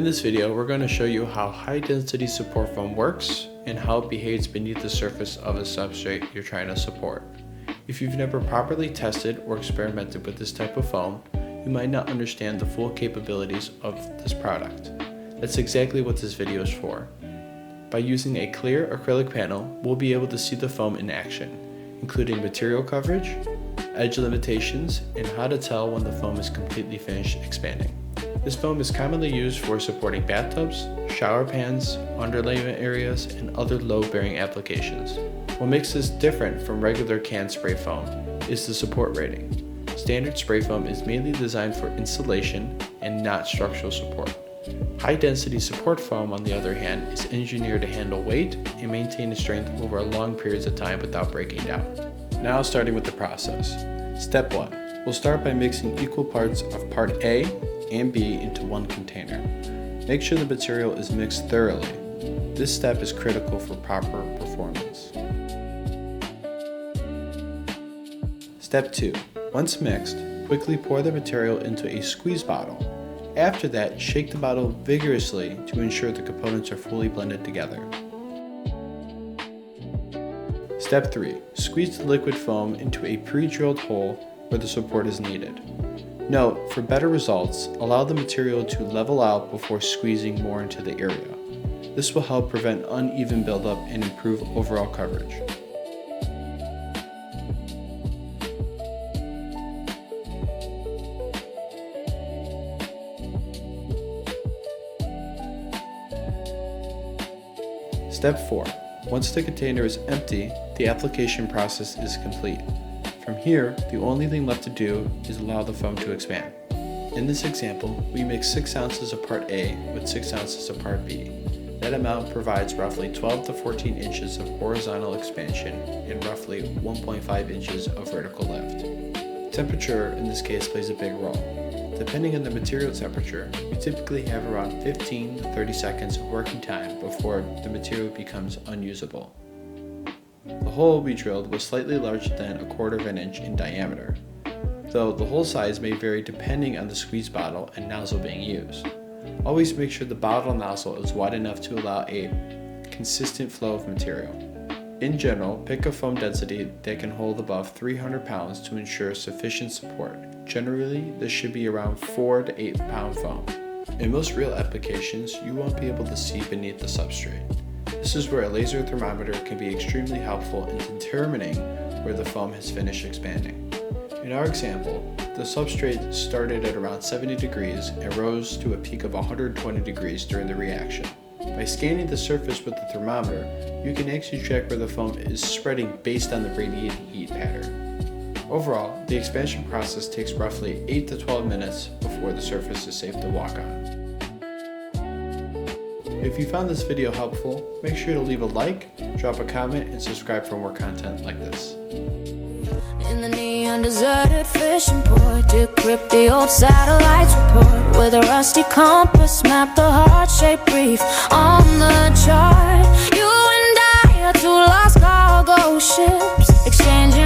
this video, we're going to show you how high density support foam works and how it behaves beneath the surface of a substrate you're trying to support. If you've never properly tested or experimented with this type of foam, you might not understand the full capabilities of this product. That's exactly what this video is for. By using a clear acrylic panel, we'll be able to see the foam in action, including material coverage, edge limitations, and how to tell when the foam is completely finished expanding. This foam is commonly used for supporting bathtubs, shower pans, underlayment areas, and other load-bearing applications. What makes this different from regular canned spray foam is the support rating. Standard spray foam is mainly designed for insulation and not structural support. High-density support foam, on the other hand, is engineered to handle weight and maintain its strength over long periods of time without breaking down. Now starting with the process. Step 1. We'll start by mixing equal parts of part A and B into one container. Make sure the material is mixed thoroughly. This step is critical for proper performance. Step 2. Once mixed, quickly pour the material into a squeeze bottle. After that, shake the bottle vigorously to ensure the components are fully blended together. Step 3. Squeeze the liquid foam into a pre-drilled hole where the support is needed. Note, for better results, allow the material to level out before squeezing more into the area. This will help prevent uneven buildup and improve overall coverage. Step 4. Once the container is empty, the application process is complete. From here, the only thing left to do is allow the foam to expand. In this example, we mix 6 ounces of part A with 6 ounces of part B. That amount provides roughly 12 to 14 inches of horizontal expansion and roughly 1.5 inches of vertical lift. Temperature in this case plays a big role. Depending on the material temperature, we typically have around 15 to 30 seconds of working time before the material becomes unusable. The hole we drilled was slightly larger than 1/4 inch in diameter, though the hole size may vary depending on the squeeze bottle and nozzle being used. Always make sure the bottle nozzle is wide enough to allow a consistent flow of material. In general, pick a foam density that can hold above 300 pounds to ensure sufficient support. Generally, this should be around 4 to 8 pound foam. In most real applications, you won't be able to see beneath the substrate. This is where a laser thermometer can be extremely helpful in determining where the foam has finished expanding. In our example, the substrate started at around 70 degrees and rose to a peak of 120 degrees during the reaction. By scanning the surface with the thermometer, you can actually check where the foam is spreading based on the radiating heat pattern. Overall, the expansion process takes roughly 8 to 12 minutes before the surface is safe to walk on. If you found this video helpful, make sure to leave a like, drop a comment, and subscribe for more content like this. In the neon deserted fishing port, decrypt the old satellites report, with a rusty compass map the heart-shaped reef on the chart. You and I are two lost cargo ships, exchanging